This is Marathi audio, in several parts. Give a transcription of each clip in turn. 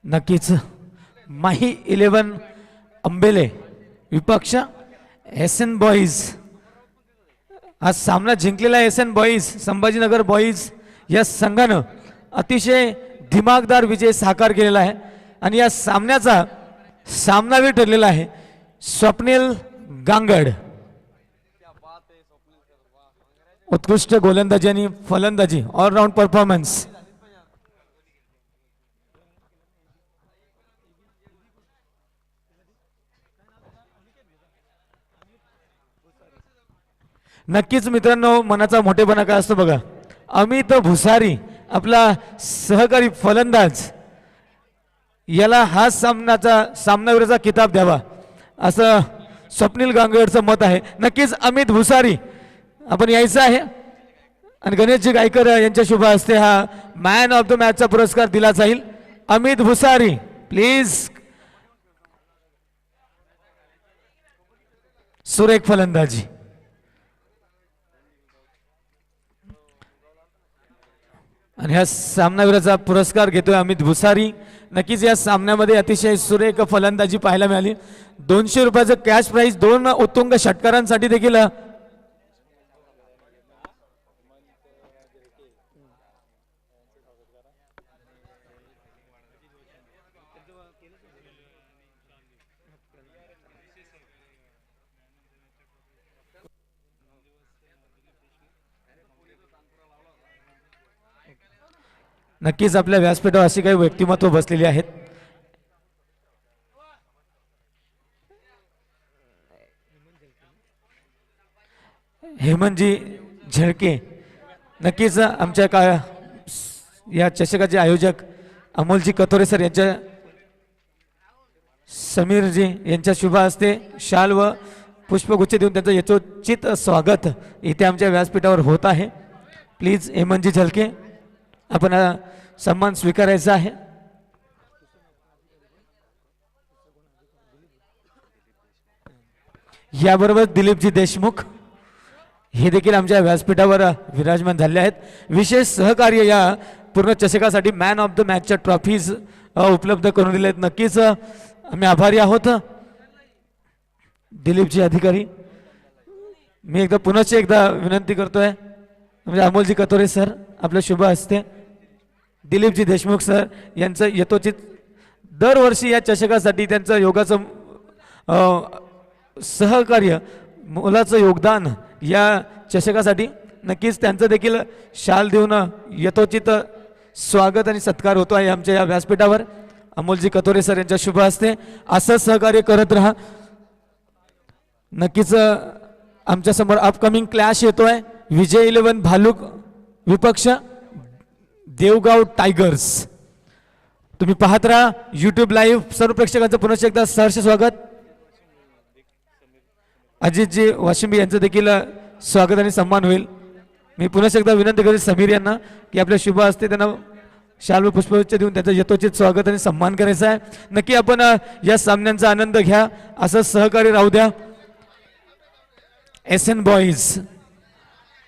नक्कीच माही 11 अंबेले विपक्ष एस एन बॉईज हा सामना जिंकलेला S N boys Sambhajinagar boys या संघानं अतिशय दिमागदार विजय साकार केलेला आहे आणि या सामन्याचा सामनावीर ठरलेला आहे स्वप्नील गांगड. उत्कृष्ट गोलंदाजी आणि फलंदाजी ऑलराऊंड परफॉर्मन्स. नक्कीच मित्रांनो मनाचा मोठेपणा काय असतो बघा. अमित भुसारी आपला सहकारी फलंदाज याला हा सामनावीराचा किताब द्यावा असं स्वप्नील गांगडचं मत आहे. नक्कीच अमित भुसारी आपण यायचं आहे आणि गणेशजी गायकर यांच्या शुभ हस्ते हा मॅन ऑफ द मॅचचा पुरस्कार दिला जाईल. अमित भुसारी प्लीज. सुरेख फलंदाजी. आणि ह्या सामनावीराचा पुरस्कार घेतोय अमित भुसारी. नक्कीच या सामन्यामध्ये अतिशय सुरेख फलंदाजी पाहायला मिळाली. 200 रुपयाचं कॅश प्राइज 2 उत्तुंग षटकारांसाठी देखील नक्कीच आपल्या व्यासपीठावर अशी काही व्यक्तिमत्व बसलेली आहेत. हेमंतजी झळके नक्कीच आमच्या या चषकाचे आयोजक अमोलजी कतोरे सर यांच्या समीरजी यांच्या शुभ हस्ते शाल व पुष्पगुच्छ देऊन त्यांचं यथोचित स्वागत इथे आमच्या व्यासपीठावर होत आहे. प्लीज हेमंतजी झळके आपण सन्मान स्वीकारायचा आहे. याबरोबर दिलीपजी देशमुख हे देखील आमच्या व्यासपीठावर विराजमान झाले आहेत. विशेष सहकार्य या पूर्ण चषकासाठी मॅन ऑफ द मॅचच्या ट्रॉफीज उपलब्ध करून दिले आहेत. नक्कीच आम्ही आभारी आहोत दिलीपजी अधिकारी. मी पुनश्च एकदा विनंती करतोय म्हणजे अमोलजी कतोरे सर आपल्या शुभ हस्ते दिलीपजी देशमुख सर यांचं यथोचित दरवर्षी या चषकासाठी त्यांचं योगाचं सहकार्य मोलाचं योगदान या चषकासाठी नक्कीच त्यांचं देखील शाल देऊन यथोचित स्वागत आणि सत्कार होतो आहे आमच्या या व्यासपीठावर. अमोलजी कतोरे सर यांच्या शुभ हस्ते असं सहकार्य करत राहा. नक्कीच आमच्या समोर अपकमिंग क्लॅश येतोय. विजय 11 भालुक विपक्ष देवगाव टायगर्स. तुम्ही पाहत राहा यूट्यूब लाईव्ह. सर्व प्रेक्षकांचं पुन्हा एकदा सहर्ष स्वागत. अजितजी वाशिंबी यांचं देखील स्वागत आणि सन्मान होईल. मी पुन्हा एकदा विनंती करेन समीर यांना की आपल्या शुभ हस्ते त्यांना शाल व पुष्पगुच्छ देऊन त्यांचं यथोचित स्वागत आणि सन्मान करायचा आहे. नक्की आपण या सामन्यांचा आनंद घ्या असं सहकार्य राहू द्या. एस एन बॉईज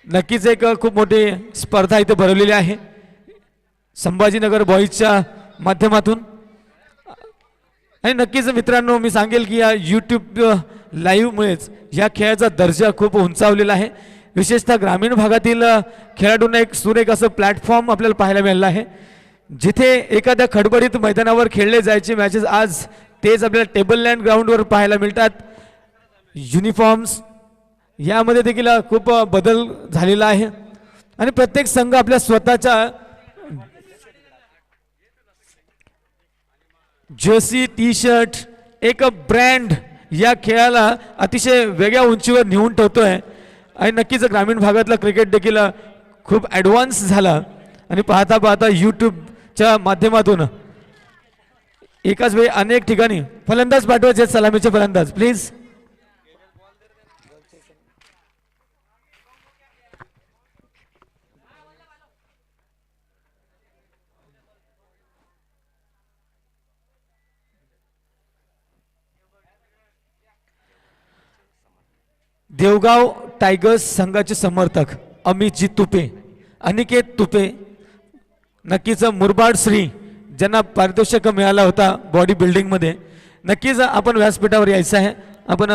नक्कीच एक खूप मोठी स्पर्धा इथे भरवलेली आहे संभाजीनगर बॉईजच्या माध्यमातून. आणि नक्कीच मित्रांनो मी सांगेल की या यूट्यूब लाईव्हमुळेच या खेळाचा दर्जा खूप उंचावलेला आहे. विशेषतः ग्रामीण भागातील खेळाडूंना एक सुरेख असं प्लॅटफॉर्म आपल्याला पाहायला मिळालं आहे. जिथे एखाद्या खडबडीत मैदानावर खेळले जायचे मॅचेस आज तेच आपल्याला टेबल लँड ग्राउंडवर पाहायला मिळतात. युनिफॉर्म्स यामध्ये देखील खूप बदल झालेला आहे आणि प्रत्येक संघ आपल्या स्वतःच्या जर्सी टी शर्ट एक ब्रँड या खेळाला अतिशय वेगळ्या उंचीवर नेऊन ठेवतोय. आणि नक्कीच ग्रामीण भागातला क्रिकेट देखील खूप ॲडव्हान्स झाला आणि पाहता पाहता यूट्यूबच्या माध्यमातून एकाच वेळी अनेक ठिकाणी फलंदाज पाठवायचे सलामीचे फलंदाज प्लीज. देवगाव टायगर्स संघाचे समर्थक अमितजी तुपे, अनिकेत तुपे, नक्कीच मुरबाड श्री ज्यांना पारितोषिक मिळाला होता बॉडी बिल्डिंगमध्ये, नक्कीच आपण व्यासपीठावर यायचं आहे. आपण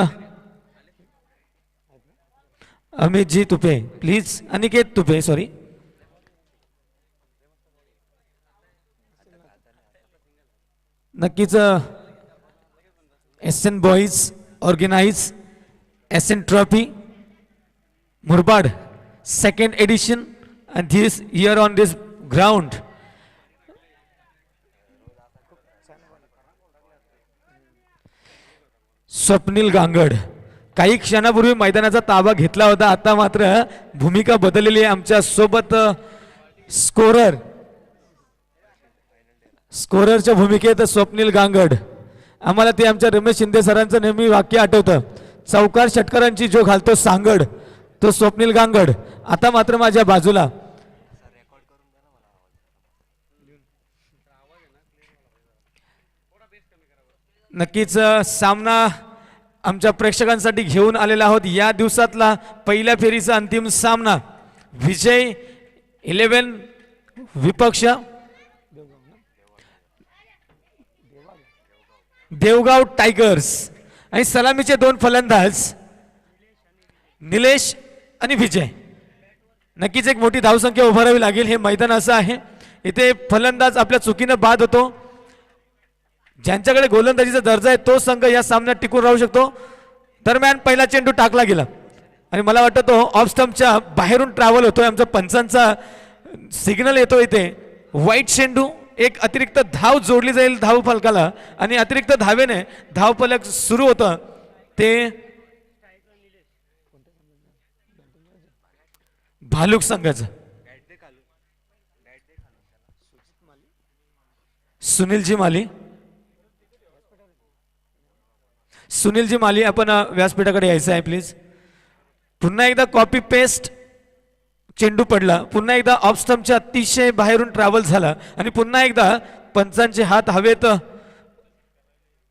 अमितजी तुपे प्लीज, अनिकेत तुपे सॉरी. नक्कीच S N boys organise S N trophy Murbad second edition, and this year on this ground Swapnil Gangad काही क्षणापूर्वी मैदानाचा ताबा घेतला होता. आता मात्र भूमिका बदललेली आहे. आमच्या सोबत स्कोररच्या भूमिकेत स्वप्नील गांगड. आम्हाला ते आमच्या रमेश शिंदे सरांचं नेहमी वाक्य आठवतं, चौकार षटकारांची जो घालतो सांगड तो स्वप्नील गांगड. आता मात्र माझ्या बाजूला नक्कीच सामना आमच्या प्रेक्षकांसाठी घेऊन आलेला आहोत. या दिवसातला पहिल्या फेरीचा अंतिम सामना विजय 11 विपक्ष देवगाव टायगर्स आणि सलामीचे दोन फलंदाज निलेश आणि विजय. नक्कीच एक मोठी धावसंख्या उभारावी लागेल. हे मैदान असं आहे, इथे फलंदाज आपल्या चुकीनं बाद होतो. ज्यांच्याकडे गोलंदाजीचा दर्जा आहे तो संघ या सामन्यात टिकून राहू शकतो. दरम्यान पहिला चेंडू टाकला गेला आणि मला वाटतं तो ऑफ स्टंपच्या बाहेरून ट्रॅव्हल होतोय. आमचा पंचांचा सिग्नल येतो इथे. वाईट चेंडू, एक अतिरिक्त धाव जोडली जाईल धाव फलकाला आणि अतिरिक्त धावेने धाव फलक सुरू होतं. ते भालुक संघाचं सुनीलजी माली आपण व्यासपीठाकडे यायचं आहे प्लीज. पुन्हा एकदा कॉपी पेस्ट चेंडू पडला, पुन्हा एकदा ऑफ स्टंपच्या अतिशय बाहेरून ट्रॅव्हल झाला आणि पुन्हा एकदा पंचांचे हात हवेत.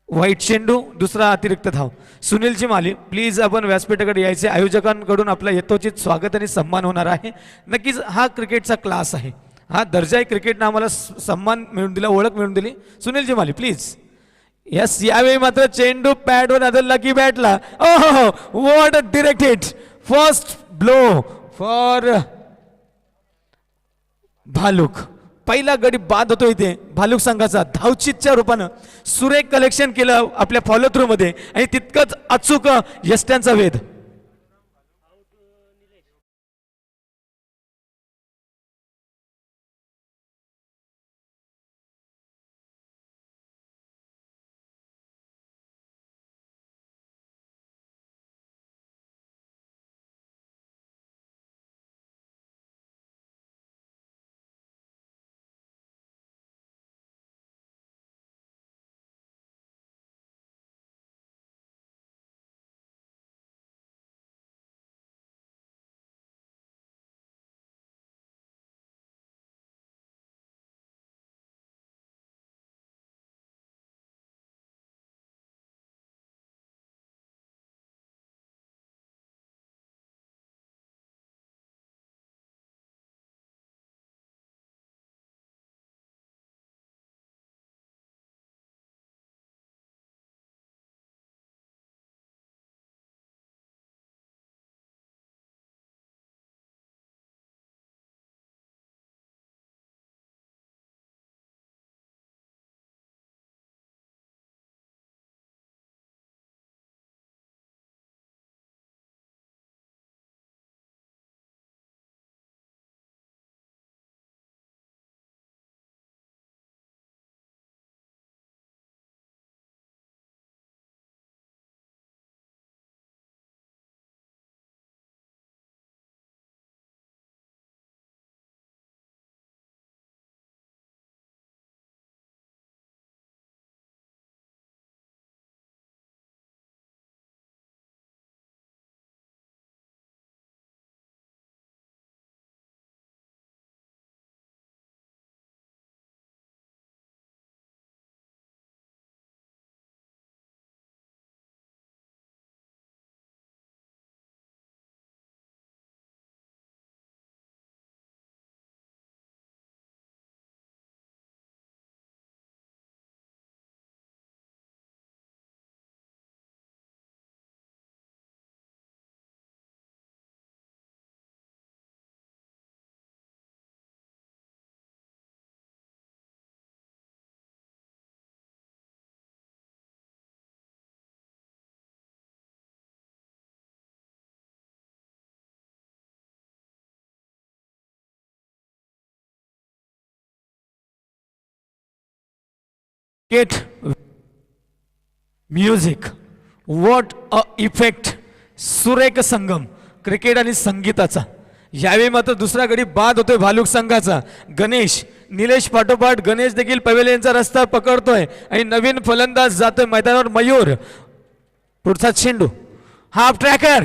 वाईट चेंडू, दुसरा अतिरिक्त धाव. सुनीलजी माली प्लीज आपण व्यासपीठाकडे यायचे. आयोजकांकडून आपला यथोचित स्वागत आणि सन्मान होणार आहे. नक्कीच हा क्रिकेटचा क्लास आहे, हा दर्जा आहे. क्रिकेटनं आम्हाला सन्मान मिळवून दिला, ओळख मिळवून दिली. सुनीलजी माली प्लीज. यस, यावेळी मात्र चेंडू पॅडवर आदळला की बॅटला. Oh, what a direct hit. First blow for Bhaluk. पहिला गडी बाद होतो इथे भालुक संघाचा. धावचितच्या रूपानं सुरेख कलेक्शन केलं आपल्या फॉलो थ्रू मध्ये आणि तितकंच अचूक यष्ट्यांचा वेध. Get music what a effect. सुरेख संगम क्रिकेट आणि संगीताचा. यावेळी मात्र दुसरा गडी बाद होतोय भालुक संघाचा. गणेश निलेश पाठोपाठ गणेश देखील पवेलियनचा रस्ता पकडतोय आणि नवीन फलंदाज जातोय मैदानावर मयूर. पुढचा चेंडू हाफ ट्रॅकर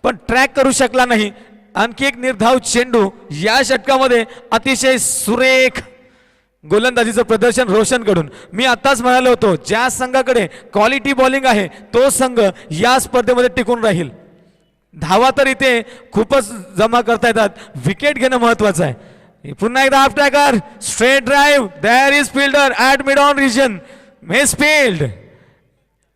पण ट्रॅक करू शकला नाही. आणखी एक निर्धाव चेंडू. या षटकामध्ये अतिशय सुरेख गोलंदाजीचं प्रदर्शन रोशन कडून. मी आताच म्हणालो होतो ज्या संघाकडे क्वालिटी बॉलिंग आहे तो संघ या स्पर्धेमध्ये टिकून राहील. धावा तर इथे खूपच जमा करता येतात. विकेट घेणं महत्वाचं आहे. पुन्हा एकदा half tracker straight drive. There is fielder at mid on region miss field.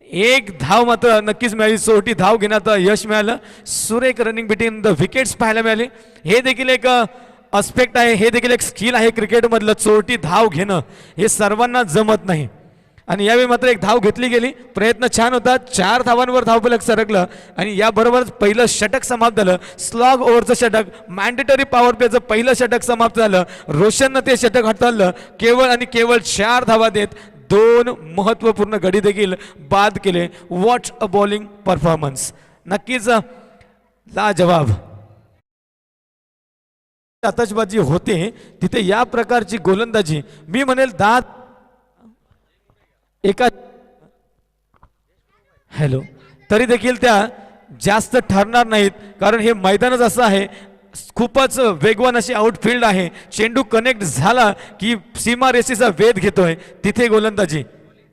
एक धाव मात्र नक्कीच मिळाली. चोरटी धाव घेण्यात यश मिळालं. सुरेख रनिंग बिटवीन द विकेट्स पाहायला मिळाली. हे देखील एक अस्पेक्ट आहे. हे देखील एक स्किल आहे क्रिकेटमधलं. चोरटी धाव घेणं हे सर्वांना जमत नाही आणि यावेळी मात्र एक धाव घेतली गेली. प्रयत्न छान होता. 4 धावांवर धावफलक सरकलं आणि याबरोबरच पहिलं षटक समाप्त झालं. स्लॉग ओव्हरचं षटक मॅन्डेटरी पॉवर प्लेचं पहिलं षटक समाप्त झालं. रोशननं ते षटक हाताळलं. केवळ आणि केवळ 4 धावा देत 2 महत्त्वपूर्ण गडी देखील बाद केले. What a bowling performance. नक्कीच लाजवाब. आतषबाजी होते तिथे या प्रकारची गोलंदाजी मी म्हणेल 10 एका हॅलो तरी देखील त्या जास्त ठरणार नाहीत. कारण हे मैदानच असं आहे. खूपच वेगवान अशी आउटफील्ड आहे. चेंडू कनेक्ट झाला की सीमा रेषेचा वेध घेतोय तिथे गोलंदाजी.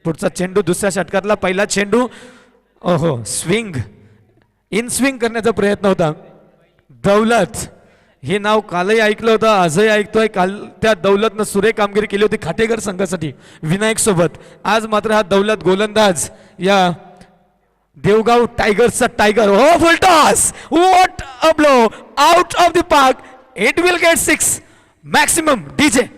पुढचा चेंडू दुसऱ्या षटकातला पहिला चेंडू. ओहो स्विंग इन स्विंग करण्याचा प्रयत्न होता. दौलत हे नाव कालही ऐकलं होतं आजही ऐकतोय. काल त्या दौलतनं सुरेख कामगिरी केली होती खाटेकर संघासाठी विनायक सोबत. आज मात्र हा दौलत गोलंदाज या देवगाव टायगर्सचा टायगर. हो फुल toss. What a blow out of the park. It will get 6 maximum. DJ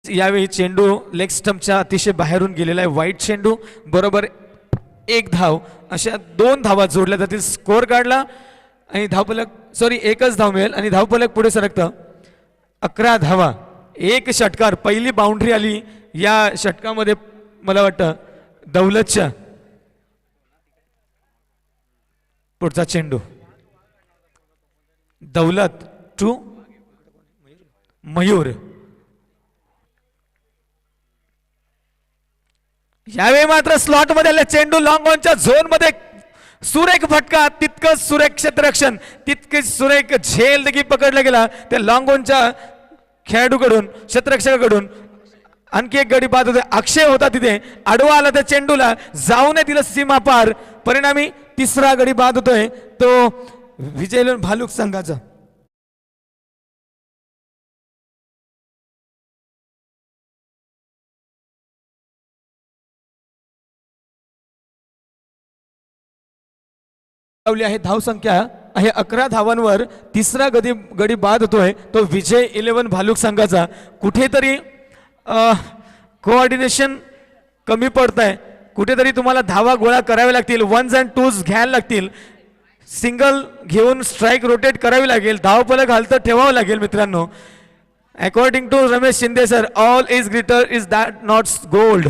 यावेळी चेंडू लेग स्टंपच्या अतिशय बाहेरून गेलेला आहे. वाईट चेंडू. बरोबर 1 धाव. अशा 2 धावा जोडल्या जातील स्कोअर काढला आणि धावफलक एकच धाव मिळेल आणि धावफलक पुढे सरकतं. 11 धावा 1 षटकार. पहिली बाउंड्री आली या षटकामध्ये मला वाटतं दौलतच्या. पुढचा चेंडू दौलत टू मयूर. यावेळी मात्र स्लॉट मध्ये आले चेंडू. लॉंग ऑनच्या झोन मध्ये सुरेख फटका. तितकंच सुरेख क्षेत्ररक्षण. तितकेच सुरेख झेल देखील पकडला गेला त्या लॉंग ऑनच्या खेळाडूकडून क्षेत्ररक्षकाकडून. आणखी एक गडी बाद होते. अक्षय होता तिथे. आडवा आला त्या चेंडूला. जाऊ नये दिलं सीमा पार. परिणामी तिसरा गडी बाद होतोय तो विजय भालुक संघाचा. आहे. धावसंख्या आहे 11 धावांवर. तिसरा गडी बाद होतोय तो विजय 11 भालुक संघाचा. कुठेतरी कोऑर्डिनेशन कमी पडत आहे. कुठेतरी तुम्हाला धावा गोळा कराव्या लागतील. 1s and 2s घ्यायला लागतील. सिंगल घेऊन स्ट्राईक रोटेट करावी लागेल. धावफलक हालतं ठेवावं लागेल मित्रांनो. According to Ramesh Shinde sir all is glitter is that not gold.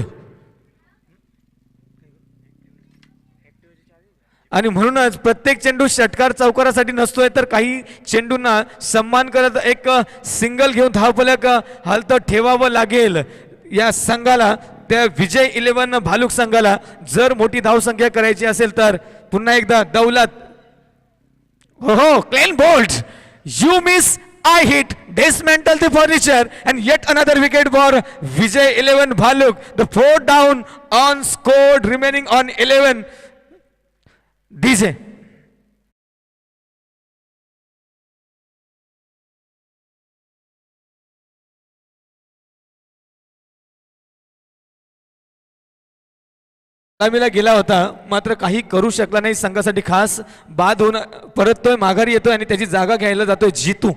आणि म्हणूनच प्रत्येक चेंडू षटकार चौकारासाठी नसतोय तर काही चेंडूंना सन्मान करत एक सिंगल घेऊन धावफलक हालतं ठेवावं लागेल या संघाला. त्या विजय 11 भालुक संघाला जर मोठी धावसंख्या करायची असेल तर. पुन्हा एकदा दौलत. हो clean bolt. You miss I hit, dismantle the furniture and yet another wicket for Vijay 11 Bhaluk. The 4th down on scored remaining on 11. DJ. सलामीला गेला होता मात्र काही करू शकला नाही. संघासाठी खास बाद होऊन परततोय माघारी येतोय आणि त्याची जागा घ्यायला जातोय जितू.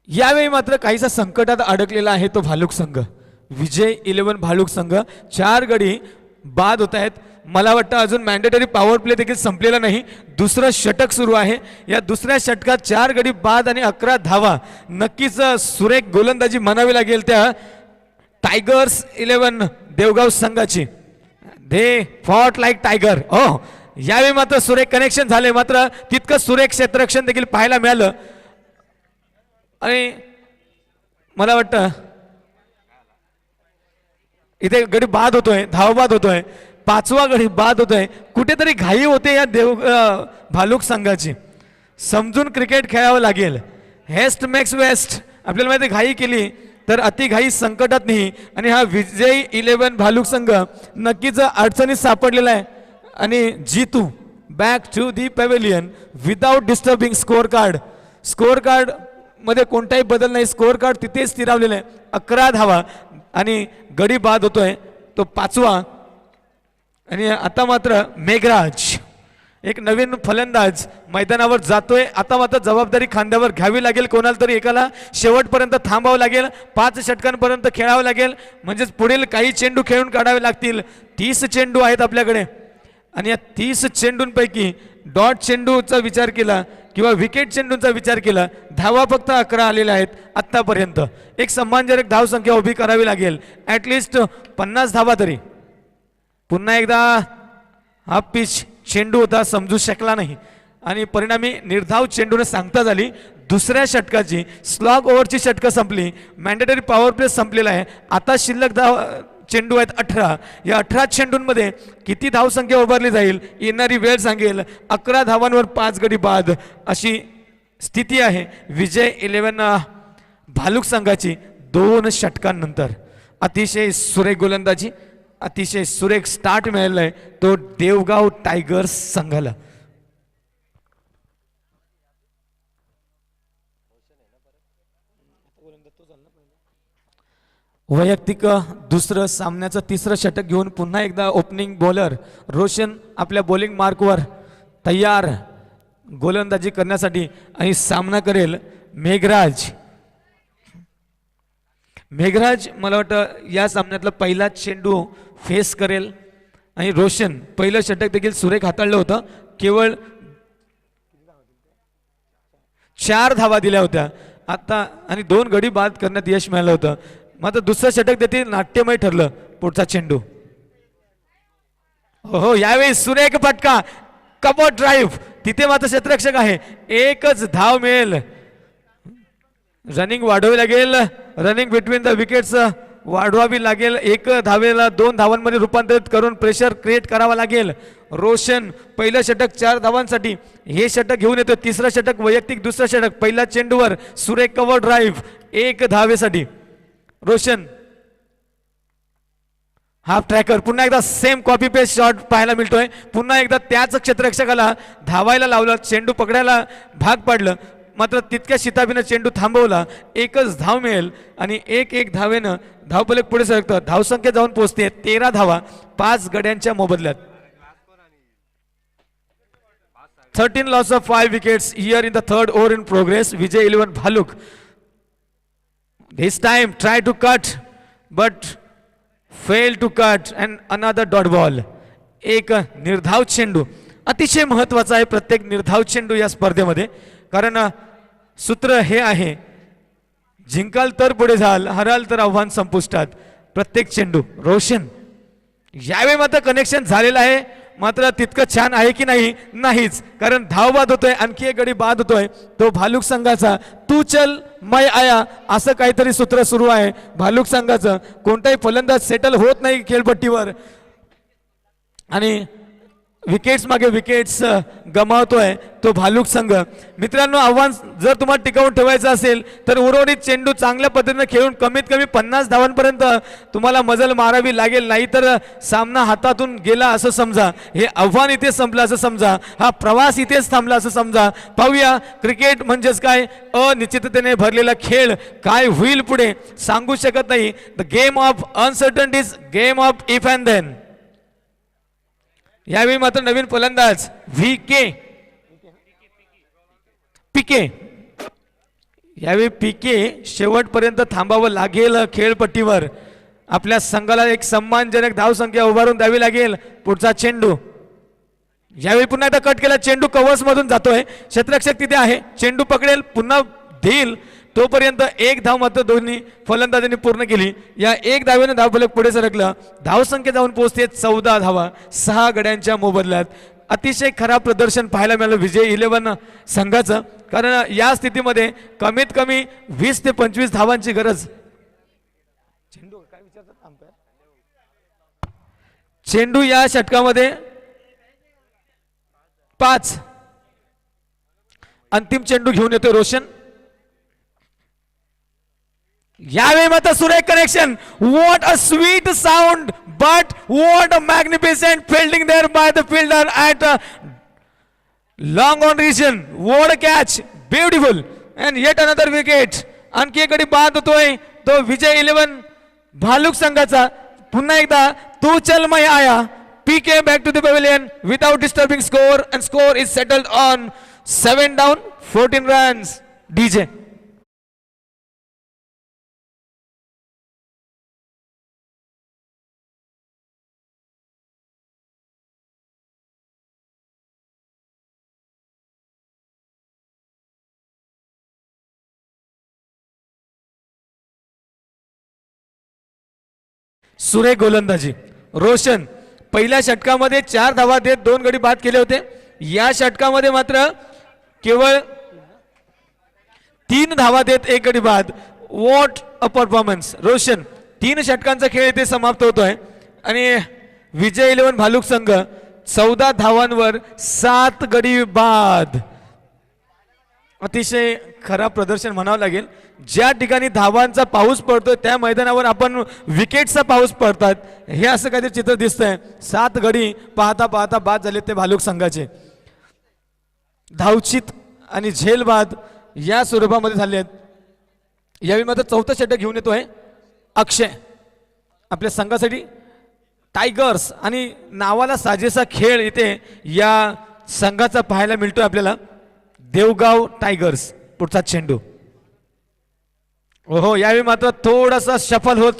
यावेळी मात्र काहीसा संकटात अडकलेला आहे तो भालुक संघ. विजय 11 भालुक संघ 4 गडी बाद होत आहेत. मला वाटतं अजून मॅन्डेटरी पॉवर प्ले देखील संपलेला नाही. दुसरं षटक सुरू आहे. या दुसऱ्या षटकात 4 गडी बाद आणि 11 धावा. नक्कीच सुरेख गोलंदाजी म्हणावी लागेल त्या टायगर्स 11 देवगाव संघाची. They fought like tiger. Oh यावेळी मात्र सुरेख कनेक्शन झाले. मात्र तितकं सुरेख क्षेत्ररक्षण देखील पाहायला मिळालं आणि मला वाटतं इथे गडी बाद होतोय, धावबाद होतोय, 5वा गडी बाद होतोय. कुठेतरी घाई होते या भालुक संघाची. समजून क्रिकेट खेळावं लागेल. Haste makes waste. आपल्याला माहिती घाई केली तर अति घाई संकटात नाही. आणि हा विजय 11 भालुक संघ नक्कीच अडचणीत सापडलेला आहे. आणि Jeetu back to the pavilion without disturbing score card. Score card मध्ये कोणताही बदल नाही. स्कोअर कार्ड तिथेच स्थिरावलेलं आहे. 11 धावा आणि गडी बाद होतोय तो 5वा. आणि आता मात्र मेघराज एक नवीन फलंदाज मैदानावर जातोय. आता मात्र जबाबदारी खांद्यावर घ्यावी लागेल. कोणाला तरी एकाला शेवटपर्यंत थांबावं लागेल. 5 षटकांपर्यंत खेळावं लागेल. म्हणजेच पुढील काही चेंडू खेळून काढावे लागतील. 30 चेंडू आहेत आपल्याकडे आणि या 30 चेंडूंपैकी डॉट चेंडूचा विचार केला किंवा विकेट चेंडूंचा विचार केला धावा फक्त 11 आलेल्या आहेत आत्तापर्यंत. एक सम्मानजनक धावसंख्या उभी करावी लागेल. ॲटलिस्ट 50 धावा तरी. पुन्हा एकदा हा पिच चेंडू होता, समजू शकला नाही आणि परिणामी निर्धाव चेंडूने सांगता झाली. दुसऱ्या षटकाची स्लॉग ओव्हरची षटकं संपली. मॅन्डेटरी पॉवर प्ले संपलेला आहे. आता शिल्लक धाव चेंडू आहेत 18. या 18 चेंडूंमध्ये किती धावसंख्या उभारली जाईल येणारी वेळ सांगेल. 11 धावांवर 5 गडी बाद अशी स्थिती आहे विजय 11 भालुक संघाची. 2 षटकांनंतर अतिशय सुरेख गोलंदाजी, अतिशय सुरेख स्टार्ट मिळालेला आहे तो देवगाव टायगर्स संघाला. वैयक्तिक दुसरं सामन्याचं 3रं षटक घेऊन पुन्हा एकदा ओपनिंग बॉलर रोशन आपल्या बॉलिंग मार्कवर तयार गोलंदाजी करण्यासाठी आणि सामना करेल मेघराज. मेघराज मला वाटतं या सामन्यातला पहिला चेंडू फेस करेल आणि रोशन पहिलं षटक देखील सुरेख हाताळलं होतं. केवळ 4 धावा दिल्या होत्या आता आणि 2 गडी बाद करण्यात यश मिळालं होतं. मात्र दुसरं षटक देखील नाट्यमय ठरलं. पुढचा चेंडू हो यावेळी सुरेख फटका, कबॉट ड्राईव्ह. तिथे मात्र क्षेत्ररक्षक आहे. एकच धाव मिळेल. रनिंग वाढवावी लागेल. रनिंग बिटवीन द विकेट्स वाढवावी लागेल. 1 धावेला 2 धावांमध्ये रूपांतरित करून प्रेशर क्रिएट करावा लागेल. रोशन पहिलं षटक 4 धावांसाठी हे षटक घेऊन येतो. 3रं षटक वैयक्तिक दुसरं षटक. पहिल्या चेंडूवर सुरेख कव्हर ड्राईव्ह 1 धावेसाठी रोशन. हाफ ट्रॅकर पुन्हा एकदा सेम कॉपी पेस्ट शॉट पाहायला मिळतोय. पुन्हा एकदा त्याच क्षेत्ररक्षकाला धावायला लावलं, चेंडू पकडायला भाग पाडलं. मात्र तितक्या शिताबीनं चेंडू थांबवला. एकच धाव मिळेल आणि 1-1 धावेनं धावफलक पुढे सरकतं. धावसंख्या जाऊन पोहोचते 13 धावा 5 गड्यांच्या मोबदल्यात. 13 loss of 5 wickets here in the 3rd over in progress. Vijay 11 भालुक this time try to cut but fail to cut and another dot ball. एक निर्धाव चेंडू अतिशय महत्वाचा आहे प्रत्येक निर्धाव चेंडू या स्पर्धेमध्ये. कारण सूत्र हे आहे जिंकाल तर पुढे जाल, हराल तर आव्हान संपुष्टात. प्रत्येक चेंडू रोशन यावेळी मात्र कनेक्शन झालेलं आहे. मात्र तितकं छान आहे की नाही, नाहीच. कारण धाव बाद होतोय, आणखी एक गडी बाद होतोय तो भालुक संघाचा. तू चल मैं आया असं काहीतरी सूत्र सुरू आहे भालुक संघाचं. कोणताही फलंदाज सेटल होत नाही खेळपट्टीवर आणि विकेट्स मागे विकेट्स गमावतोय तो भालुक संघ. मित्रांनो, आव्हान जर तुम्हाला टिकवून ठेवायचं असेल तर उर्वरित चेंडू चांगल्या पद्धतीने खेळून कमीत कमी 50 धावांपर्यंत तुम्हाला मजल मारावी लागेल. नाही तर सामना हातातून गेला असं समजा. हे आव्हान इथे संपलं असं समजा. हा प्रवास इथेच थांबला असं समजा. पाहूया क्रिकेट म्हणजेच काय, अनिश्चिततेने भरलेला खेळ. काय होईल पुढे सांगू शकत नाही. The game of uncertainties, game of if and then. यावेळी मात्र नवीन फलंदाज पीके यावेळी पीके शेवटपर्यंत थांबावं लागेल खेळपट्टीवर. आपल्या संघाला एक सम्मानजनक धावसंख्या उभारून द्यावी लागेल. पुढचा चेंडू यावेळी पुन्हा एकदा कट केला. चेंडू कव्हर्स मधून जातोय. क्षेत्ररक्षक तिथे आहे. चेंडू पकडेल, पुन्हा देईल. तोपर्यंत एक धाव मात्र दोन्ही फलंदाजांनी पूर्ण केली. या एक धावेने धावफलक पुढे सरकलं. धावसंख्या जाऊन पोहोचते 14 धावा 6 गड्यांच्या मोबदल्यात. अतिशय खराब प्रदर्शन पाहायला मिळालं विजय 11 संघाचं. कारण या स्थितीमध्ये कमीत कमी 20 ते 25 धावांची गरज. चेंडू या षटकामध्ये 5. अंतिम चेंडू घेऊन येतो रोशन. यावेळी मात्र सुरेख connection. What a sweet sound but what a magnificent fielding there by the fielder at long on region. What a catch, beautiful and yet another wicket. आणखी एक गडी बाद होतोय तो विजय 11 भालुक संघाचा. पुन्हा एकदा तू चल मैं आया. पीके back to the pavilion without disturbing score and score is settled on 7 down 14 runs. DJ सुरेख गोलंदाजी. रोशन पहिल्या षटकामध्ये 4 धावा देत 2 गडी बाद केले होते. या षटकामध्ये मात्र केवळ 3 धावा देत 1 गडी बाद. What a performance. रोशन 3 षटकांचा खेळ इथे समाप्त होतोय आणि विजय 11 भालुक संघ 14 धावांवर 7 गडी बाद. अतिशय खराब प्रदर्शन म्हणावं लागेल. ज्या ठिकाणी धावांचा पाऊस पडतोय त्या मैदानावर आपण विकेटचा पाऊस पडतात हे असं काहीतरी चित्र दिसतंय. 7 गडी पाहता पाहता बाद झाले ते भालुक संघाचे. धावचित आणि झेलबाद या स्वरूपामध्ये झाले आहेत. यावेळी मात्र 4थं षटक घेऊन येतोय अक्षय आपल्या संघासाठी. टायगर्स आणि नावाला साजेसा खेळ इथे या संघाचा पाहायला मिळतोय आपल्याला. देवगाव टायगर्स. पुढचा चेंडू. ओहो यावेळी मात्र थोडासा सफल होत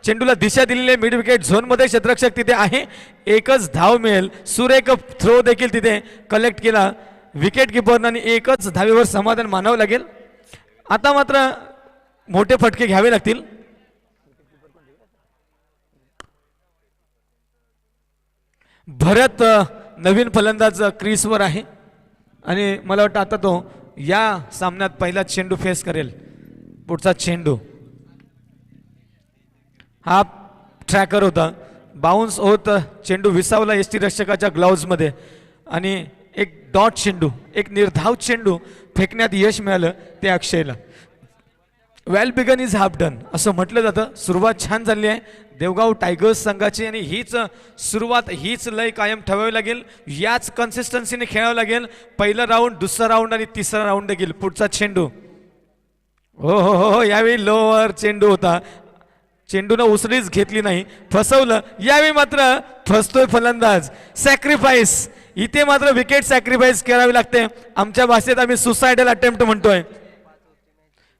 चेंडूला दिशा दिलेली. मिड विकेट झोन मध्ये क्षेत्ररक्षक तिथे आहे. एकच धाव मिळेल. सुरेख थ्रो देखील तिथे कलेक्ट केला विकेट किपरनं आणि एकच धावेवर समाधान मानावं लागेल. आता मात्र मोठे फटके घ्यावे लागतील. भरत नवीन फलंदाज क्रीजवर आहे आणि मला वाटतं आता तो या सामन्यात पहिला चेंडू फेस करेल. पुढचा चेंडू हा ट्रॅकर होता. बाउन्स होत चेंडू विसावला एसटी रक्षकाच्या ग्लाउज मध्ये आणि एक डॉट चेंडू एक निर्धाव चेंडू फेकण्यात यश मिळालं ते अक्षयला. Well begun is half done असं म्हटलं जातं. सुरुवात छान झाली आहे देवगाव टायगर्स संघाची आणि हीच सुरुवात हीच लय कायम ठेवावी लागेल. याच कन्सिस्टन्सीने खेळावं लागेल. पहिला राऊंड, दुसरा राऊंड आणि तिसरा राऊंड देखील. पुढचा चेंडू हो हो हो हो यावेळी लोअर चेंडू होता. चेंडूनं उसळीच घेतली नाही, फसवलं. यावेळी मात्र फसतोय फलंदाज. सॅक्रिफाईस इथे मात्र विकेट सॅक्रिफाईस करावी लागते. आमच्या भाषेत आम्ही सुसायडल अटेम्प्ट म्हणतोय.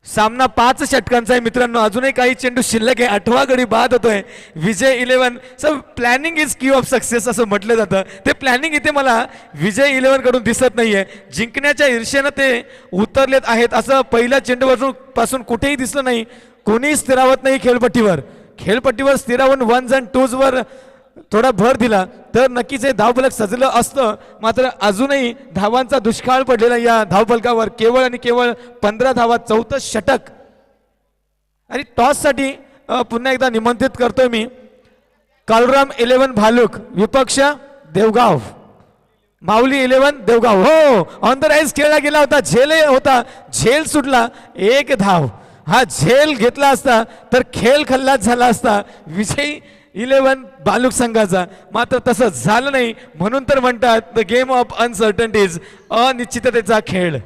सामना 5 षटकांचा आहे मित्रांनो. अजूनही काही चेंडू शिल्लक आहे. 8वा गडी बाद होतोय. विजय 11 सर प्लॅनिंग इज की ऑफ सक्सेस असं म्हटलं जातं. ते प्लॅनिंग इथे मला विजय 11 कडून दिसत नाहीये. जिंकण्याच्या ईर्ष्येनं ते उतरलेत आहेत असं पहिल्या चेंडू पासून कुठेही दिसलं नाही. कोणीही स्थिरावत नाही खेळपट्टीवर. खेळपट्टीवर स्थिरावून 1s and 2s वर थोडा भर दिला तर नक्कीच हे धावफलक सजलं असतं. मात्र अजूनही धावांचा दुष्काळ पडलेला या धावफलकावर. केवळ आणि केवळ 15 धावा. 4थं षटक आणि टॉस साठी पुन्हा एकदा निमंत्रित करतोय मी. कालुराम 11 भालुक विपक्ष देवगाव. माऊली 11 देवगाव. हो ऑन द राईज खेळला गेला होता. झेल होता, झेल सुटला. 1 धाव. हा झेल घेतला असता तर खेळ खल्लास झाला असता विजयी 11 भालुक संघाचा. मात्र तसं झालं नाही. म्हणून तर म्हणतात द गेम ऑफ अनसर्टनिटीज. अनिश्चिततेचा खेळ.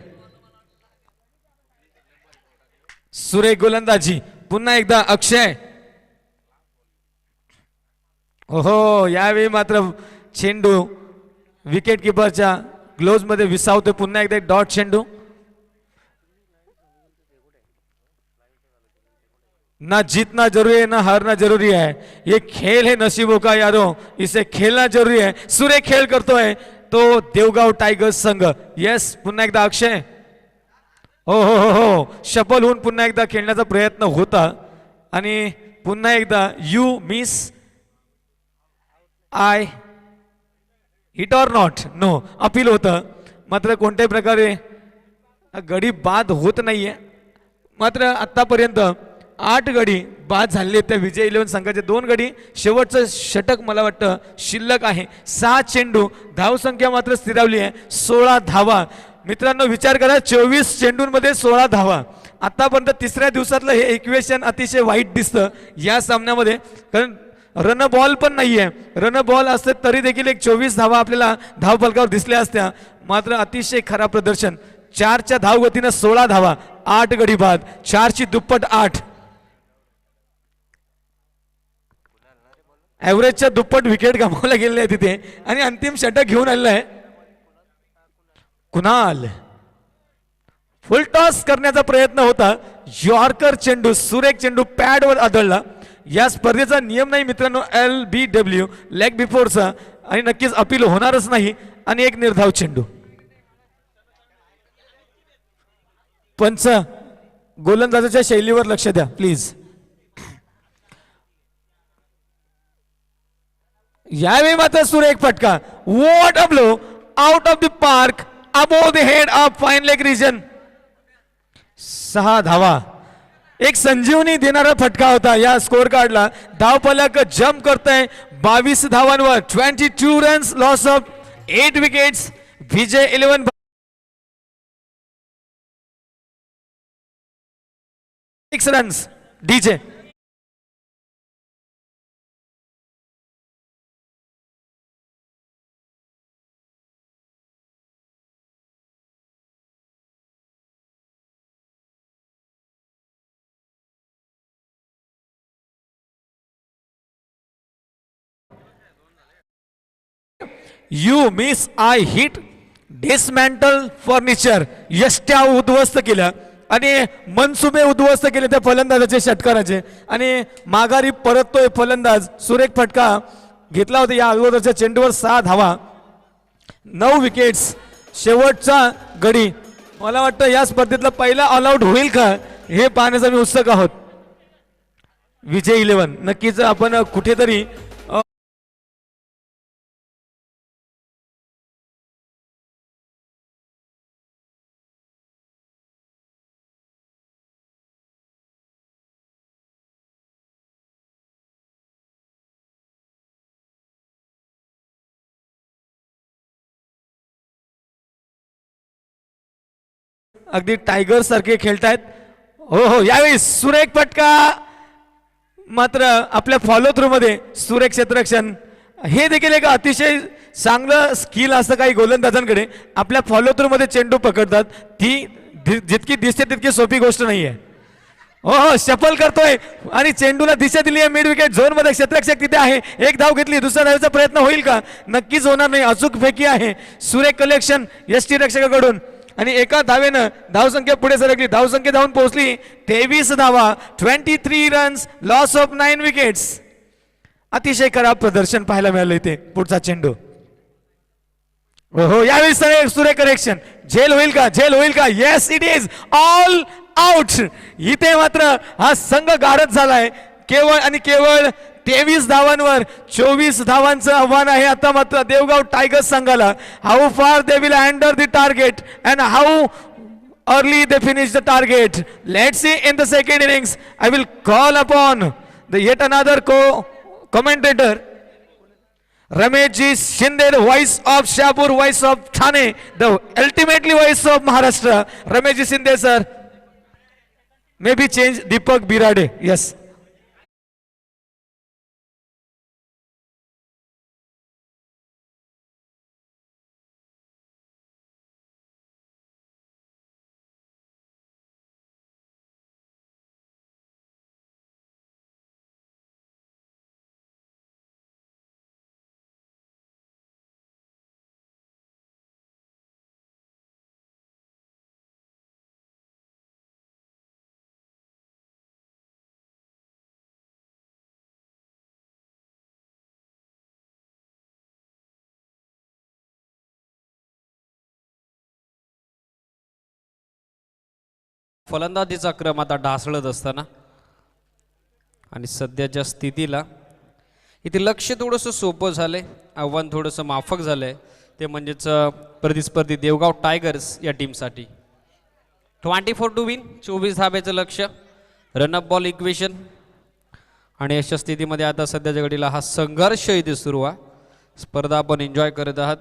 सुरेख गोलंदाजी पुन्हा एकदा अक्षय. हो यावेळी मात्र चेंडू विकेट किपरच्या ग्लोव्ज मध्ये विसावतोय. पुन्हा एकदा डॉट चेंडू. ना जीतना जरूरी है ना हारना जरूरी है, ये खेल है नसीबों का यारों, इसे खेलना जरूरी है. सुरेख खेळ करतोय तो देवगाव टायगर्स संघ. यस, पुन्हा एकदा अक्षय. हो हो हो हो, शफल होऊन पुन्हा एकदा खेळण्याचा प्रयत्न होता आणि पुन्हा एकदा you miss I hit or not know appeal होतं. मात्र कोणत्याही प्रकारे गडी बाद होत नाहीये. मात्र आतापर्यंत 8 गडी बाद झालेले त्या विजय 11 संघाचे 2 गडी, शेवटचं षटक मला वाटतं शिल्लक आहे. 6 चेंडू, धावसंख्या मात्र स्थिरावली आहे 16 धावा. मित्रांनो विचार करा, 24 चेंडूंमध्ये 16 धावा. आतापर्यंत तिसऱ्या दिवसातलं हे इक्वेशन अतिशय वाईट दिसतं या सामन्यामध्ये, कारण रन बॉल पण नाहीये. रन बॉल असते तरी देखील एक 24 धावा आपल्याला धावफलकावर दिसल्या असत्या. मात्र अतिशय खराब प्रदर्शन. 4च्या धावगतीनं 16 धावा, 8 गडी बाद, 4ची दुप्पट 8. ॲव्हरेजच्या दुप्पट विकेट गमावल्या गेलेल्या आहे तिथे आणि अंतिम षटक घेऊन आलेलं आहे कुणाल. फुल टॉस करण्याचा प्रयत्न होता, यॉर्कर चेंडू, सुरेख चेंडू पॅडवर आदळला. या स्पर्धेचा नियम नाही मित्रांनो LBW, लेग बिफोरचा, आणि नक्कीच अपील होणारच नाही. आणि एक निर्धाव चेंडू. पंच गोलंदाजाच्या शैलीवर लक्ष द्या प्लीज. यावेळी मात्र सुरेख फटका. What a blow, out of the park, above the head of fine leg region. 6 धावा, एक संजीवनी देणारा फटका होता या स्कोर कार्डला. धावफलक जम्प करतंय 22 धावांवर. 22 runs, loss of 8 wickets. Vijay 11 6 runs. DJ you miss I hit dismantle furniture. यष्ट्या उद्ध्वस्त केल्या आणि मनसुबे उद्ध्वस्त केले त्या फलंदाजाचे षटकाराचे आणि माघारी परततोय फलंदाज. सुरेख फटका घेतला होता या अगोदरच्या चेंडूवर. 6 धावा, 9 विकेट्स. शेवटचा गडी. मला वाटतं या स्पर्धेतला पहिला ऑल आउट होईल का हे पाहण्याचा मी उत्सुक आहोत. विजय 11 नक्कीच आपण कुठेतरी अगदी टायगर सारखे खेळतायत. हो हो, यावेळी सुरेख फटका. मात्र आपल्या फॉलो थ्रू मध्ये सुरेख क्षेत्ररक्षण हे देखील एक अतिशय चांगलं स्किल असतं काही गोलंदाजांकडे. आपल्या फॉलो थ्रू मध्ये चेंडू पकडतात, ती जितकी दिसते तितकी सोपी गोष्ट नाहीये. हो हो, शफल करतोय आणि चेंडूला दिशा दिली आहे. मिड विकेट झोन मध्ये क्षेत्ररक्षक तिथे आहे. एक धाव घेतली, दुसऱ्या धावेचा प्रयत्न होईल का? नक्कीच होणार नाही. अचूक फेकी आहे सुरेख कलेक्शन यष्टी रक्षकाकडून आणि एका धावेनं धावसंख्या पुढे सरकली. धावसंख्या धावून पोहोचली 23 धावा, 23 रन्स, लॉस ऑफ 9 विकेट्स. अतिशय खराब प्रदर्शन पाहायला मिळालं इथे. पुढचा चेंडू. हो, यावेळी सुरेख करेक्शन. झेल होईल का? झेल होईल का? Yes it is all out. इथे मात्र हा संघ गारद झालाय. केवळ आणि केवळ 23 धावांवर 24 धावांचं आव्हान आहे आता मात्र देवगाव टायगर्स संघाला. हाऊ फार they will handle the target and how early they finish the target. Let's see in the second innings. I will call upon the eight another commentator Rameshji Shinde, the voice of Shapur, voice of Thane, the ultimately voice of Maharashtra. Rameshji Shinde sir, maybe change Deepak Birade. Yes. फलंदाजीचा क्रम आता ढासळत असताना आणि सध्याच्या स्थितीला इथे लक्ष थोडंसं सोपं झालंय, आव्हान थोडंसं माफक झालंय, ते म्हणजेच प्रतिस्पर्धी देवगाव टायगर्स या टीमसाठी 24 टू विन, 24 धाब्याचं लक्ष, रनअप बॉल इक्वेशन. आणि अशा स्थितीमध्ये आता सध्याच्या घडीला हा संघर्ष इथे सुरू आहे. स्पर्धा आपण एन्जॉय करत आहात.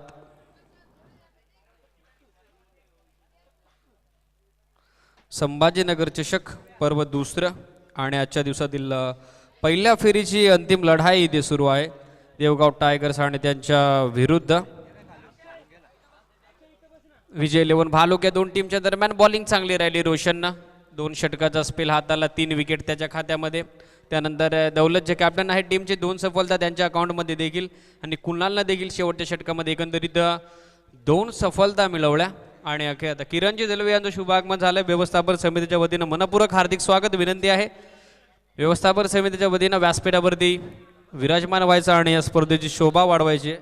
संभाजीनगर चषक पर्व दुसरं आणि आजच्या दिवसातील पहिल्या फेरीची अंतिम लढाई इथे सुरू आहे. देवगाव टायगर्स आणि त्यांच्या विरुद्ध विजय 11 भालुक या दोन टीमच्या दरम्यान. बॉलिंग चांगली राहिली रोशननं, 2 षटकाचा स्पेल हाताला, 3 विकेट त्याच्या खात्यामध्ये. त्यानंतर दौलत जे कॅप्टन आहेत टीमचे, 2 सफलता त्यांच्या अकाउंटमध्ये देखील आणि कुणालनं देखील शेवटच्या षटकामध्ये एकंदरीत 2 सफलता मिळवल्या. आणि अखेर आता किरणजी दलवे यांचं शुभागमन झालं. व्यवस्थापन समितीच्या वतीनं मनपूर्वक हार्दिक स्वागत विनंती आहे. व्यवस्थापन समितीच्या वतीनं व्यासपीठावरती विराजमान व्हायचं आणि या स्पर्धेची शोभा वाढवायची.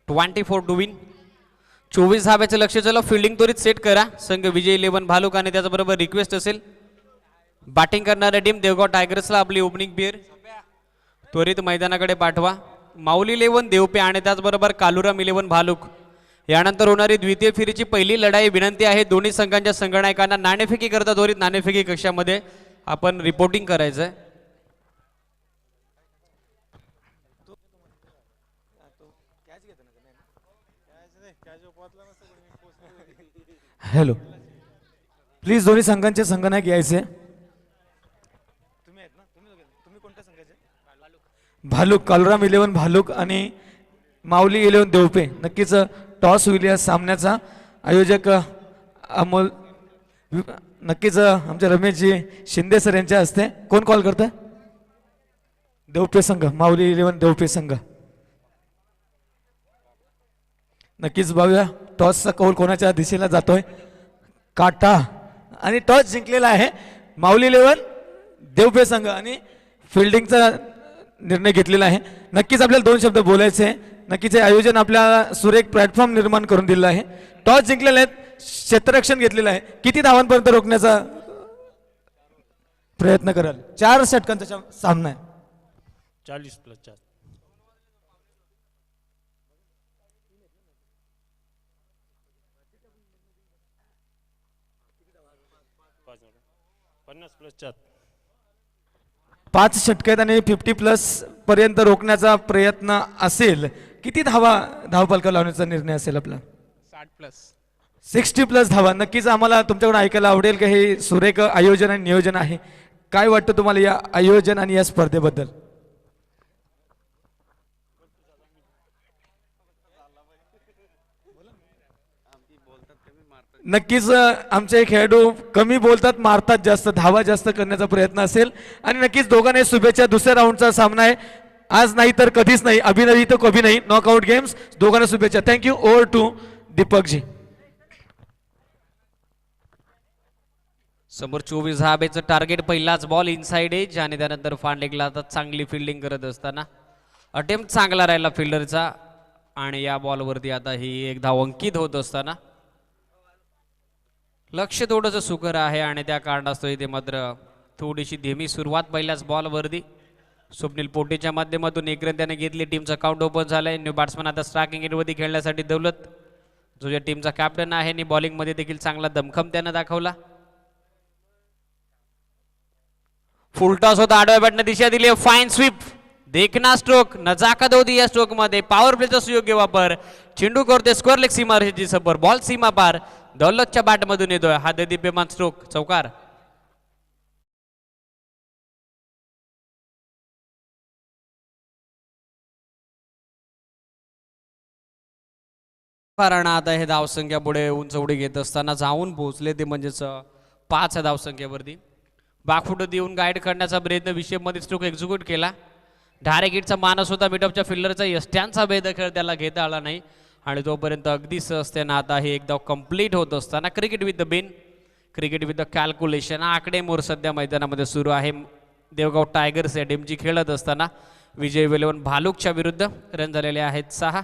24 टू विन, 24 धाब्याचं लक्ष. चला फिल्डिंग त्वरित सेट करा. संघ विजय 11 भालुक आणि त्याचबरोबर रिक्वेस्ट असेल बॅटिंग करणाऱ्या टीम देवगाव टायगर्सला आपली ओपनिंग पेअर त्वरित मैदानाकडे पाठवा. माऊली 11 देवपे आणि त्याचबरोबर कालुराम 11 भालुक यानंतर होणारी द्वितीय फेरीची पहिली लढाई. विनंती आहे दोन्ही संघांच्या संघनायकांना नाणेफेकी करता त्वरित नाणेफेकी कक्षामध्ये आपण रिपोर्टिंग करायचं आहे. हॅलो, प्लीज दोन्ही संघांचे संघनायक यायचे. भालुक कालुराम 11 भालुक आणि माऊली 11 देवपे. नक्कीच टॉस होईल या सामन्याचा. आयोजक अमोल, नक्कीच आमचे रमेशजी शिंदे सर यांच्या हस्ते. कोण कॉल करतंय? देवपे संघ, माऊली 11 देवपे संघ. नक्कीच बघूया टॉसचा कौल कोणाच्या दिशेला जातोय. काटा आणि टॉस जिंकलेला आहे माऊली 11 देवपे संघ आणि फिल्डिंगचा निर्णय घेतलेला आहे. नक्कीच आपल्याला 2 शब्द बोलायचे. नक्कीच हे आयोजन आपल्याला सुरेख प्लॅटफॉर्म निर्माण करून दिलेला आहे. टॉस जिंकलेला आहे, क्षेत्ररक्षण घेतलेलं आहे. किती धावांपर्यंत रोखण्याचा प्रयत्न कराल? 4 षटकांचा सामना आहे. 40+4. +4. 5 षटकात आणि 50+ पर्यंत रोखण्याचा प्रयत्न असेल. किती धावफलक लावण्याचा निर्णय असेल आपला? 60+. 60+ धावा. नक्कीच आम्हाला तुमच्याकडून ऐकायला आवडेल की हे सुरेख आयोजन आणि नियोजन आहे. काय वाटतं तुम्हाला या आयोजन आणि या स्पर्धेबद्दल? नक्कीच आमचे खेळाडू कमी बोलतात, मारतात जास्त, धावा जास्त करण्याचा प्रयत्न असेल. आणि नक्कीच दोघांना शुभेच्छा. दुसऱ्या राऊंडचा सामना आहे, आज नाही तर कधीच नाही, अभी नाही तर कभी नाही, नॉकआउट गेम्स. दोघांना शुभेच्छा. थँक्यू. Over to Deepakji. समोर 24 धाब्याचं टार्गेट. पहिलाच बॉल इनसाइड एज आणि त्यानंतर फांडेकला आता चांगली फिल्डिंग करत असताना अटेम्प्ट चांगला राहिला फिल्डरचा आणि या बॉलवरती आता ही 1 धाव अंकित होत असताना लक्ष थोडंसं सुकर आहे आणि त्या कारणास्तव इथे मात्र थोडीशी धीमी सुरुवात पहिल्याच बॉलवरती. स्वप्नील पोटेच्या माध्यमातून 1 रन त्याने घेतली. टीमचं अकाउंट ओपन झालंय. न्यू बॅट्समन आता स्ट्रायकिंग एंडवरती खेळण्यासाठी दौलत, जो या टीमचा कॅप्टन आहे, आणि बॉलिंगमध्ये देखील चांगला दमखम त्यानं दाखवला. फुल टॉस होता, आडव्या बॅटने दिशा दिली. फाईन स्वीप, देखना स्ट्रोक, नजाकत होती या स्ट्रोक मध्ये. पॉवर प्लेचा सुयोग्य वापर. चेंडू करते स्क्वेअर लेग सीमा सबर. बॉल सीमा पार. दौलतच्या बॅटमधून येतोय हा दिव्यमान स्ट्रोक, चौकार. कारण आता हे धावसंख्या पुढे उंच उडी घेत असताना जाऊन पोहोचले ते म्हणजेच 5 धावसंख्येवरती. बाकफुट देऊन गाईड करण्याचा प्रयत्न विषयमध्ये स्ट्रोक एक्झिक्यूट केला. डायरेक्ट हिटचा मानस होता मिडऑफच्या फिल्डरचा. यष्ट्यांचा भेदखेळ त्याला घेता आला नाही आणि तोपर्यंत अगदी सहजतेनं आता हे एकदा कंप्लीट होत असताना cricket with the bin, cricket with the calculation, आकडेमोड सध्या मैदानामध्ये सुरू आहे. देवगाव टायगर्स या टीमची खेळत असताना विजय 11 भालुकच्या विरुद्ध रन झालेले आहेत 6.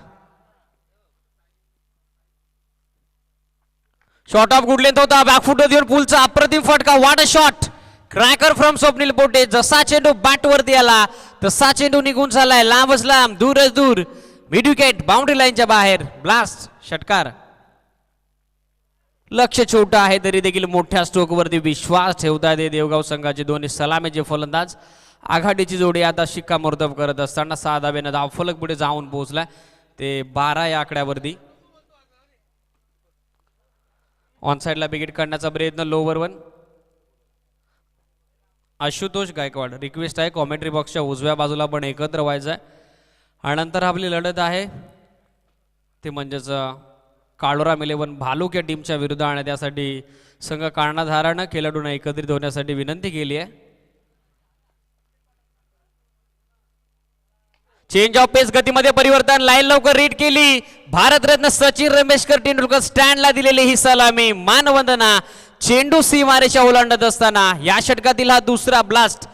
शॉट ऑफ गुड लेंथ होता, बॅकफुट देऊन पुलचा अप्रतिम फटका. वाट a shot, cracker from Swapnil Pote. जसा चेंडू बॅट वरती आला तसा चेंडू निघून चाललाय लांबच लांब, दूरच दूर, मिड विकेट, बाउंड्री लाईनच्या बाहेर. ब्लास्ट, षटकार. लक्ष छोटं आहे तरी देखील मोठ्या स्ट्रोक वरती विश्वास ठेवतात देवगाव संघाचे दोन्ही सलामीचे फलंदाज. आघाडीची जोडी आता शिक्कामोर्तब करत असताना 6 धाब्यानं धावफलक पुढे जाऊन पोहोचलाय ते 12 या आकड्यावरती. ऑन साइडला विकेट काढण्याचा प्रयत्न लोवर 1. आशुतोष गायकवाड, रिक्वेस्ट आहे कॉमेंट्री बॉक्सच्या उजव्या बाजूला पण एकत्र व्हायचं आहे. आणि नंतर आपली लढत आहे ते म्हणजेच काळोराम 11 भालुक या टीमच्या विरुद्ध. आणि त्यासाठी संघ कर्णधारानं खेळाडूंना एकत्रित होण्यासाठी विनंती केली आहे. चेंज ऑफ पेस, गतीमध्ये परिवर्तन, लाईन लवकर रीड केली. भारतरत्न सचिन रमेशकर तेंडुलकर स्टँडला दिलेली ही सलामी, मानवंदना. चेंडू सीमारेषा ओलांडत असताना या षटकातील हा दुसरा ब्लास्ट.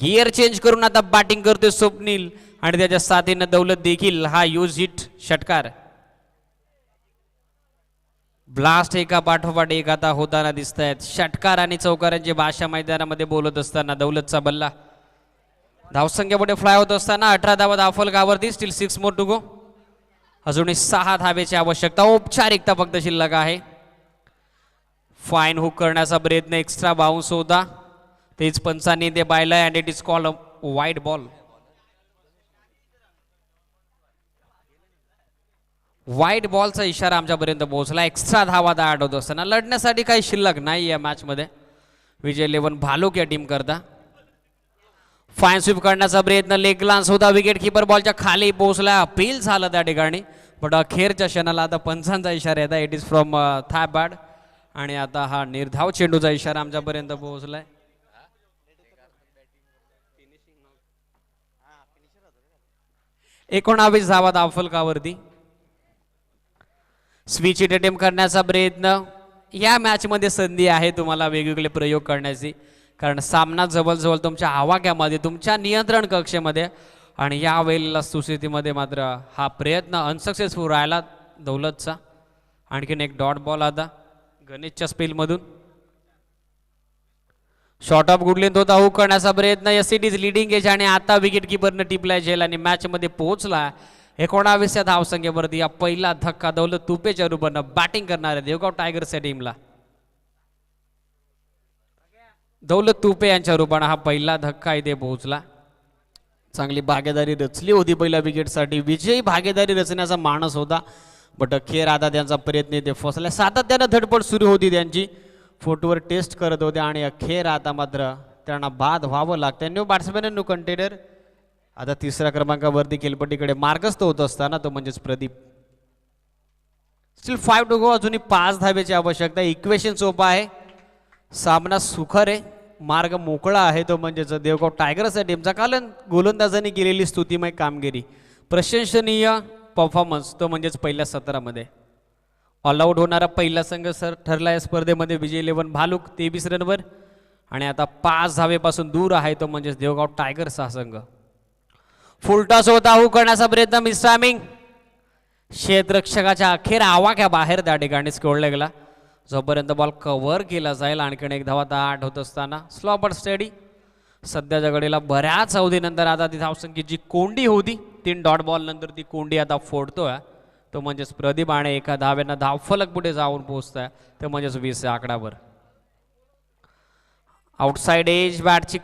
गिअर चेंज करून आता बॅटिंग करतोय स्वप्नील आणि त्याच्या साथीनं दौलत देखील हा यूज हिट षटकार. ब्लास्ट एका पाठोपाठ एक आता होताना दिसत आहेत. षटकार आणि चौकारांची भाषा मैदानामध्ये बोलत असताना दौलतचा बल्ला. धावसंख्येपुढे फ्लाय होत असताना 18 धावा धावफलकावरती. Steel 6 more to go. अजूनही 6 धावेची आवश्यकता, औपचारिकता फक्त शिल्लक आहे. फाईन हुक करण्याचा प्रयत्न, एक्स्ट्रा बाउन्स होता, तेच पंचांनी ते पाहिलंय and it is called a wide ball. वाईट बॉलचा इशारा आमच्यापर्यंत पोहोचला. एक्स्ट्रा धावा ॲड होत असताना लढण्यासाठी काही शिल्लक नाही या मॅचमध्ये विजय 11 भालुक या टीम करता. फाईन स्वीप करण्याचा प्रयत्न, लेग ग्लान्स होता, विकेट किपर बॉलच्या खाली पोहोचला. अपील झालं त्या ठिकाणी, बट अखेरच्या क्षणाला आता पंचांचा इशारा येतात. It is from thigh pad. आणि आता हा निर्धाव चेंडूचा इशारा आमच्यापर्यंत पोहोचलाय. एकोणावीस धावा धावफलकावरती. स्विच हिट अटेम्प्ट करण्याचा प्रयत्न. या मॅचमध्ये संधी आहे तुम्हाला वेगवेगळे प्रयोग करण्याची, कारण सामना जवळजवळ तुमच्या आवाक्यामध्ये, तुमच्या नियंत्रण कक्षेमध्ये. आणि या वेळेला सुस्थितीमध्ये मात्र हा प्रयत्न अनसक्सेसफुल राहिला दौलतचा. आणखीन एक डॉट बॉल आता गणेशच्या स्पेलमधून. शॉर्ट ऑफ गुड लेंथ होता, हुक करण्याचा प्रयत्न. S it is leading age आणि आता विकेट किपरने टिपलाय झेल आणि मॅचमध्ये पोहोचला. 19 धावसंख्येवरती या पहिला धक्का दौलत तुपेच्या रूपानं बॅटिंग करणाऱ्या देवगाव टायगर्सच्या टीमला. दौलत तुपे यांच्या रूपानं हा पहिला धक्का इथे पोहोचला. चांगली भागीदारी रचली होती पहिल्या विकेटसाठी, विजयी भागीदारी रचण्याचा मानस होता, बट अखेर आता त्यांचा प्रयत्न इथे फसला. सातत्यानं धडपड सुरू होती त्यांची, फोटोवर टेस्ट करत होते आणि अखेर आता मात्र त्यांना बाद व्हावं लागतं. New batsman new container. आता 3ऱ्या क्रमांकावरती खेळपट्टीकडे मार्गस्थ होत असताना तो म्हणजेच प्रदीप. Steel 5 to go. अजूनही 5 धावेची आवश्यकता. इक्वेशन सोपं आहे, सामना सुखर आहे, मार्ग मोकळा आहे तो म्हणजेच देवगाव टायगर्स या टीमचा. काल गोलंदाजांनी केलेली स्तुतिमय कामगिरी, प्रशंसनीय परफॉर्मन्स तो म्हणजेच पहिल्या सत्रामध्ये. ऑल आऊट होणारा पहिला संघ ठरला या स्पर्धेमध्ये विजय 11 भालुक 23 रनवर. आणि आता 5 धावेपासून दूर आहे तो म्हणजेच देवगाव टायगर्स हा संघ. फुलटॉस होता, हुक करण्याचा प्रयत्न, मिस टायमिंग. क्षेत्ररक्षकाच्या अखेर आवाक्या बाहेर त्या ठिकाणी सोडला गेला. जोपर्यंत बॉल कव्हर केला जाईल आणखीन एक धावा 8 होत असताना स्लो बट स्टेडी. सध्याच्या घडीला बऱ्याच अवधीनंतर आता ती धावसंख्येची कोंडी होती, 3 डॉट बॉल नंतर ती कोंडी आता फोडतोय तो म्हणजेच प्रदीप. आणि एका धाव्यानं धावफलक पुढे जाऊन पोहोचतोय ते म्हणजेच 20 आकड्यावर. Outside age बॅटची